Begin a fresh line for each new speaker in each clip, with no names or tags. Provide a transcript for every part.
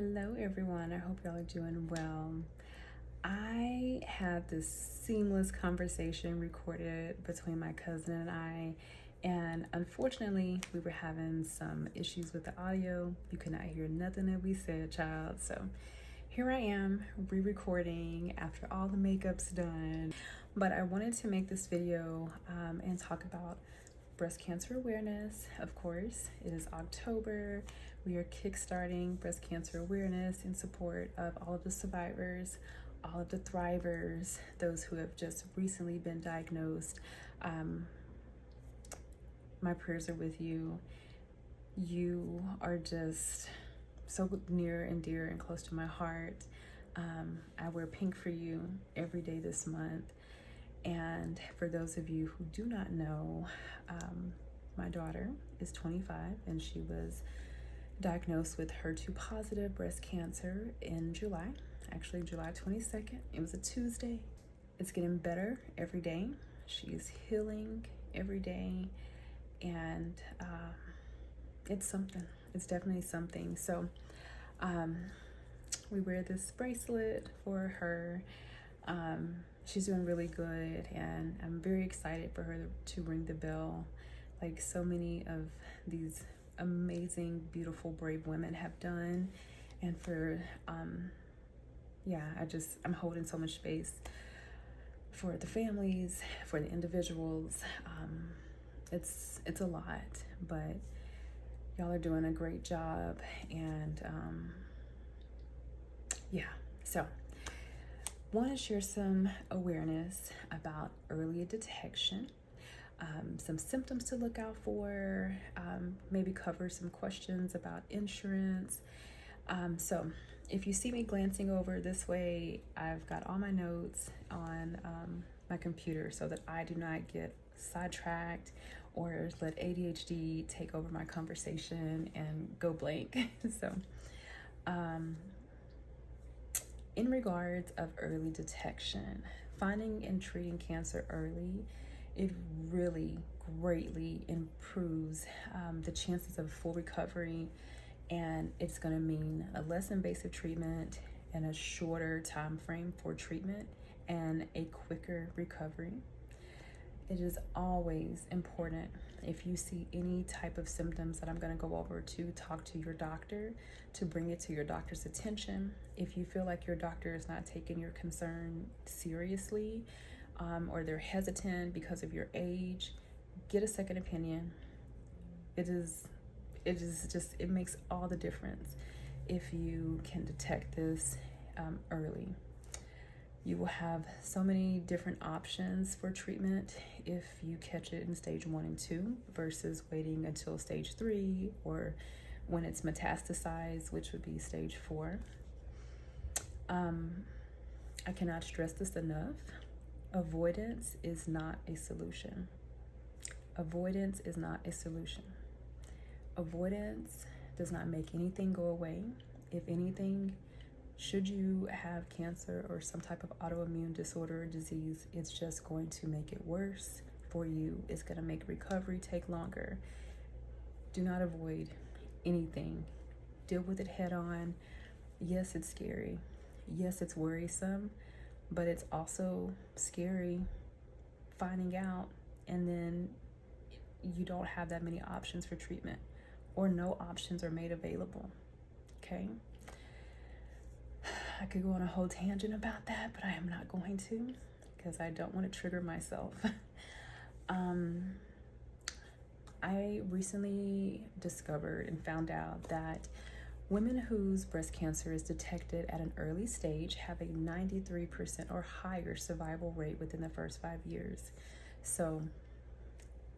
Hello, everyone. I hope y'all are doing well. I had this seamless conversation recorded between my cousin and I, and unfortunately, we were having some issues with the audio. You could not hear nothing that we said, child. So here I am re-recording after all the makeup's done. But I wanted to make this video and talk about breast cancer awareness. Of course, it is October. We are kickstarting breast cancer awareness in support of all of the survivors, all of the thrivers, those who have just recently been diagnosed. My prayers are with you. You are just so near and dear and close to my heart. I wear pink for you every day this month. And for those of you who do not know, my daughter is 25 and she was diagnosed with HER2 positive breast cancer in July, actually July 22nd. It was a Tuesday. It's getting better every day. She's healing every day, and it's something. It's definitely something. So we wear this bracelet for her. She's doing really good, and I'm very excited for her to ring the bell like so many of these amazing, beautiful, brave women have done. And for I'm holding so much space for the families, for the individuals. It's a lot, but y'all are doing a great job. And so want to share some awareness about early detection, some symptoms to look out for, maybe cover some questions about insurance. So if you see me glancing over this way, I've got all my notes on my computer so that I do not get sidetracked or let ADHD take over my conversation and go blank. So in regards of early detection, finding and treating cancer early, it really greatly improves the chances of full recovery, and it's going to mean a less invasive treatment and a shorter time frame for treatment and a quicker recovery. It is always important, if you see any type of symptoms that I'm going to go over, to talk to your doctor, to bring it to your doctor's attention. If you feel like your doctor is not taking your concern seriously, or they're hesitant because of your age, get a second opinion. It makes all the difference if you can detect this early. You will have so many different options for treatment if you catch it in stage 1 and 2 versus waiting until stage 3, or when it's metastasized, which would be stage 4. I cannot stress this enough. Avoidance is not a solution. Avoidance is not a solution. Avoidance does not make anything go away. If anything, should you have cancer or some type of autoimmune disorder or disease, it's just going to make it worse for you. It's going to make recovery take longer. Do not avoid anything. Deal with it head on. Yes, it's scary. Yes, it's worrisome, but it's also scary finding out and then you don't have that many options for treatment, or no options are made available. Okay? I could go on a whole tangent about that, but I am not going to, because I don't want to trigger myself. I recently discovered and found out that women whose breast cancer is detected at an early stage have a 93% or higher survival rate within the first 5 years. So,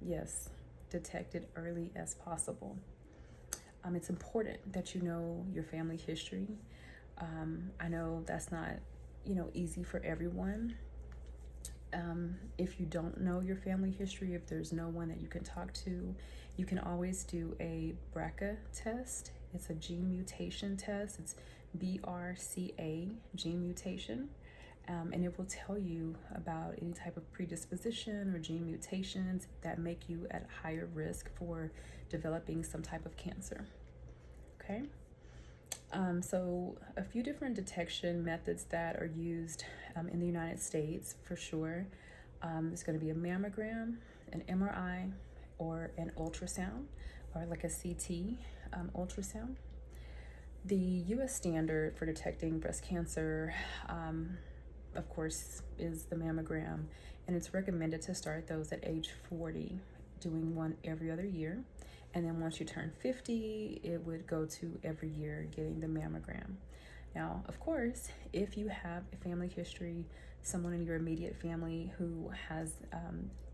yes, detect it early as possible. It's important that you know your family history. I know that's not, easy for everyone. If you don't know your family history, if there's no one that you can talk to, you can always do a BRCA test. It's a gene mutation test. It's BRCA, gene mutation. And it will tell you about any type of predisposition or gene mutations that make you at higher risk for developing some type of cancer. Okay? So a few different detection methods that are used in the United States for sure. It's going to be a mammogram, an MRI, or an ultrasound, or like a CT ultrasound. The US standard for detecting breast cancer, of course, is the mammogram, and it's recommended to start those at age 40, doing one every other year. And then once you turn 50, it would go to every year getting the mammogram. Now, of course, if you have a family history, someone in your immediate family who has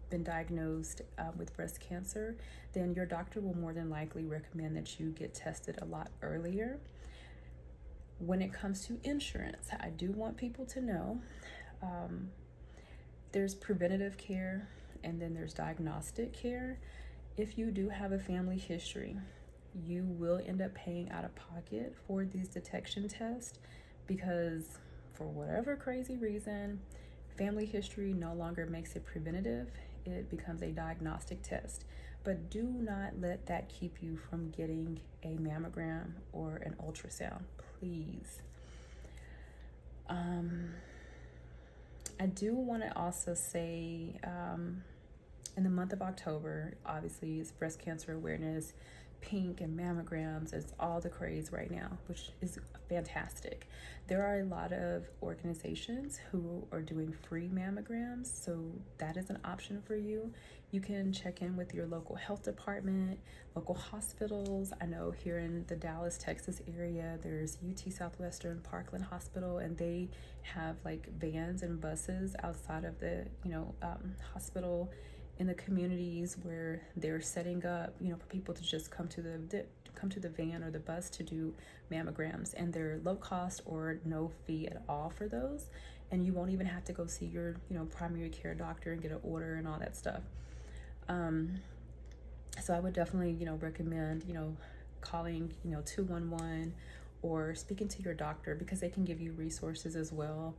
been diagnosed with breast cancer, then your doctor will more than likely recommend that you get tested a lot earlier. When it comes to insurance, I do want people to know there's preventative care and then there's diagnostic care. If you do have a family history, you will end up paying out of pocket for these detection tests because for whatever crazy reason, family history no longer makes it preventative. It becomes a diagnostic test. But do not let that keep you from getting a mammogram or an ultrasound, please. I do want to also say, in the month of October, obviously it's breast cancer awareness, pink and mammograms, it's all the craze right now, which is fantastic. There are a lot of organizations who are doing free mammograms, so that is an option for you. You can check in with your local health department, local hospitals. I know here in the Dallas, Texas area, there's UT Southwestern Parkland Hospital, and they have like vans and buses outside of the, hospital in the communities where they're setting up, for people to just come to the van or the bus to do mammograms, and they're low cost or no fee at all for those, and you won't even have to go see your primary care doctor and get an order and all that stuff. So I would definitely recommend calling 211 or speaking to your doctor, because they can give you resources as well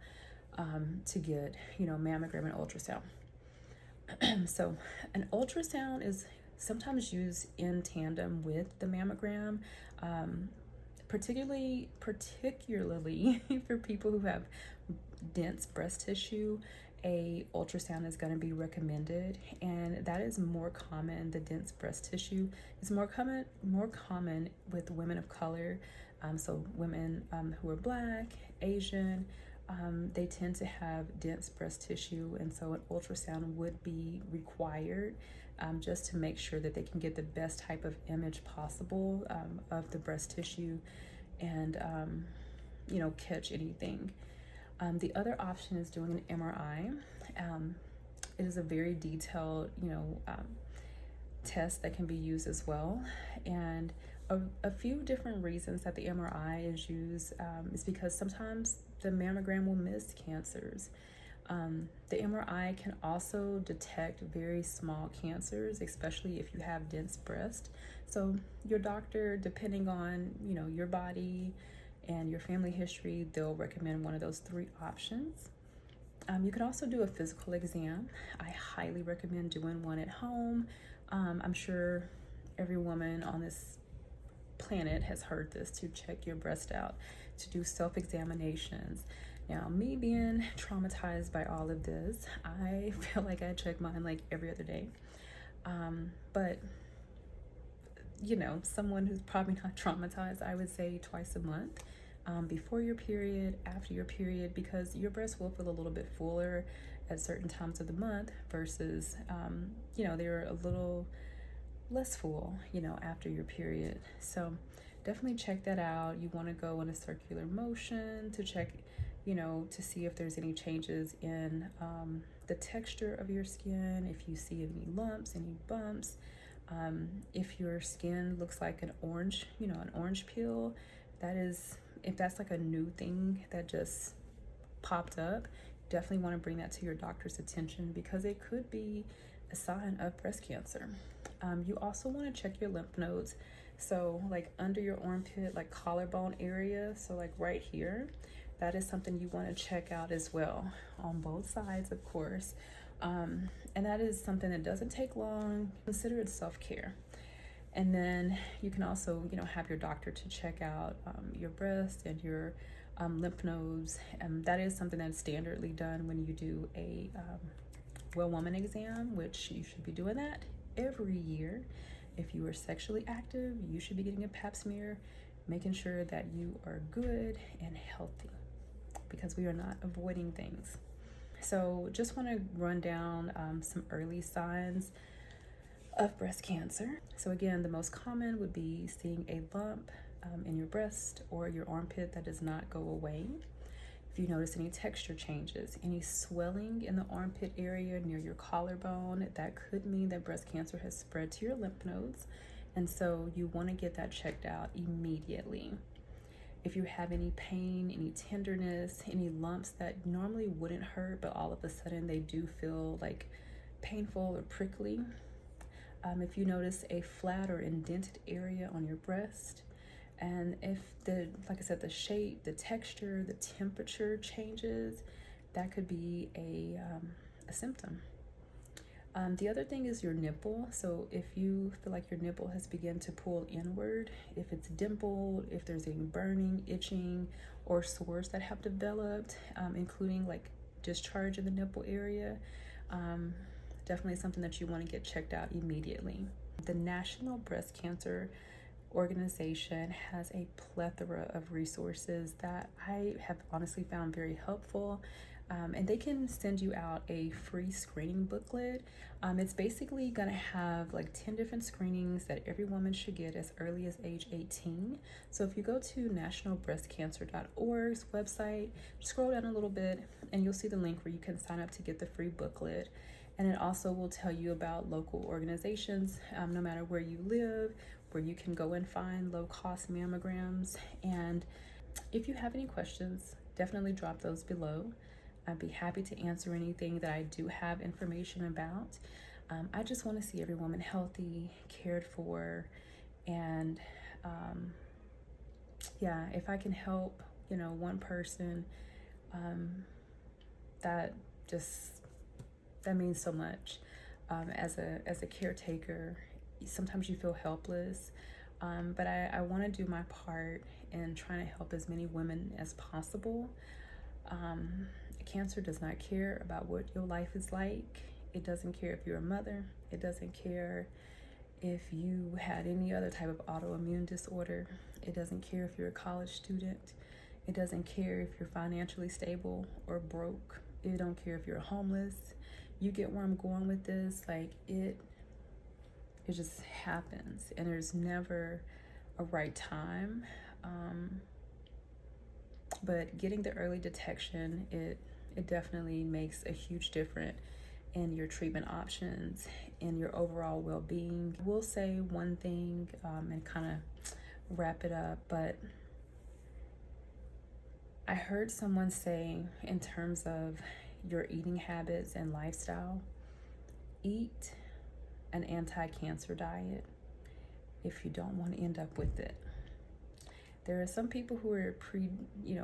to get mammogram and ultrasound. So an ultrasound is sometimes used in tandem with the mammogram, particularly for people who have dense breast tissue. A ultrasound is going to be recommended, and that is more common. The dense breast tissue is more common with women of color, so women who are Black, Asian. They tend to have dense breast tissue, and so an ultrasound would be required just to make sure that they can get the best type of image possible of the breast tissue and catch anything. The other option is doing an MRI. It is a very detailed test that can be used as well, and a few different reasons that the MRI is used is because sometimes the mammogram will miss cancers. The MRI can also detect very small cancers, especially if you have dense breast. So your doctor, depending on your body and your family history, they'll recommend one of those three options. You can also do a physical exam. I highly recommend doing one at home. I'm sure every woman on this planet has heard this, to check your breast out, to do self-examinations. Now, me being traumatized by all of this, I feel like I check mine like every other day. But someone who's probably not traumatized, I would say twice a month, before your period, after your period, because your breasts will feel a little bit fuller at certain times of the month versus, they're a little less full, after your period. So definitely check that out. You want to go in a circular motion to check, to see if there's any changes in the texture of your skin, if you see any lumps, any bumps, if your skin looks like an orange peel. If that's like a new thing that just popped up, definitely want to bring that to your doctor's attention, because it could be a sign of breast cancer. You also want to check your lymph nodes. So like under your armpit, like collarbone area, so like right here, that is something you want to check out as well, on both sides, of course. And that is something that doesn't take long. Consider it self-care. And then you can also, have your doctor to check out your breast and your lymph nodes. And that is something that's standardly done when you do a well woman exam, which you should be doing that every year. If you are sexually active, you should be getting a pap smear, making sure that you are good and healthy, because we are not avoiding things. So just want to run down some early signs of breast cancer. So again, the most common would be seeing a lump in your breast or your armpit that does not go away. If you notice any texture changes, any swelling in the armpit area near your collarbone, that could mean that breast cancer has spread to your lymph nodes. And so you want to get that checked out immediately. If you have any pain, any tenderness, any lumps that normally wouldn't hurt, but all of a sudden they do feel like painful or prickly. If you notice a flat or indented area on your breast, and if like I said, the shape, the texture, the temperature changes, that could be a symptom. The other thing is your nipple. So if you feel like your nipple has begun to pull inward, if it's dimpled, if there's any burning, itching, or sores that have developed, including like discharge in the nipple area, definitely something that you want to get checked out immediately. The National Breast Cancer Organization has a plethora of resources that I have honestly found very helpful. And they can send you out a free screening booklet. It's basically going to have like 10 different screenings that every woman should get as early as age 18. So if you go to nationalbreastcancer.org's website, scroll down a little bit and you'll see the link where you can sign up to get the free booklet. And it also will tell you about local organizations, no matter where you live, where you can go and find low-cost mammograms. And if you have any questions, definitely drop those below. I'd be happy to answer anything that I do have information about. I just want to see every woman healthy, cared for, and if I can help, one person, that means so much. As a caretaker, sometimes you feel helpless, but I want to do my part in trying to help as many women as possible. Cancer does not care about what your life is like. It doesn't care if you're a mother. It doesn't care if you had any other type of autoimmune disorder. It doesn't care if you're a college student. It doesn't care if you're financially stable or broke. It don't care if you're homeless. You get where I'm going with this. Like it just happens, and there's never a right time. But getting the early detection, it definitely makes a huge difference in your treatment options, in your overall well-being. We'll say one thing and kind of wrap it up, but I heard someone say, in terms of your eating habits and lifestyle, eat an anti-cancer diet if you don't want to end up with it. There are some people who are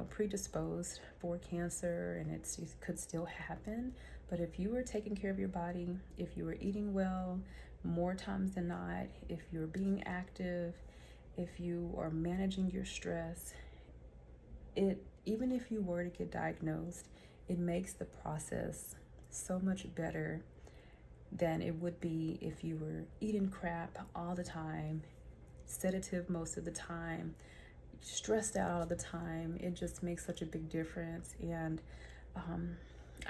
predisposed for cancer, and it could still happen. But if you are taking care of your body, if you are eating well, more times than not, if you're being active, if you are managing your stress, even if you were to get diagnosed, it makes the process so much better than it would be if you were eating crap all the time, sedative most of the time, stressed out all the time. It just makes such a big difference. And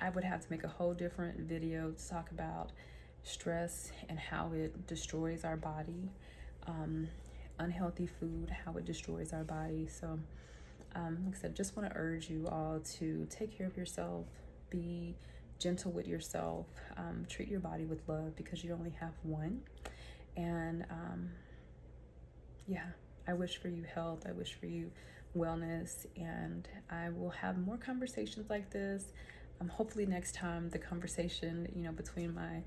I would have to make a whole different video to talk about stress and how it destroys our body, unhealthy food, how it destroys our body. So like I said, just want to urge you all to take care of yourself, be gentle with yourself, treat your body with love, because you only have one. And I wish for you health. I wish for you wellness, and I will have more conversations like this. Hopefully next time the conversation, between my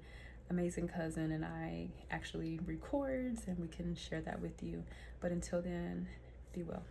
amazing cousin and I actually records, and we can share that with you. But until then, be well.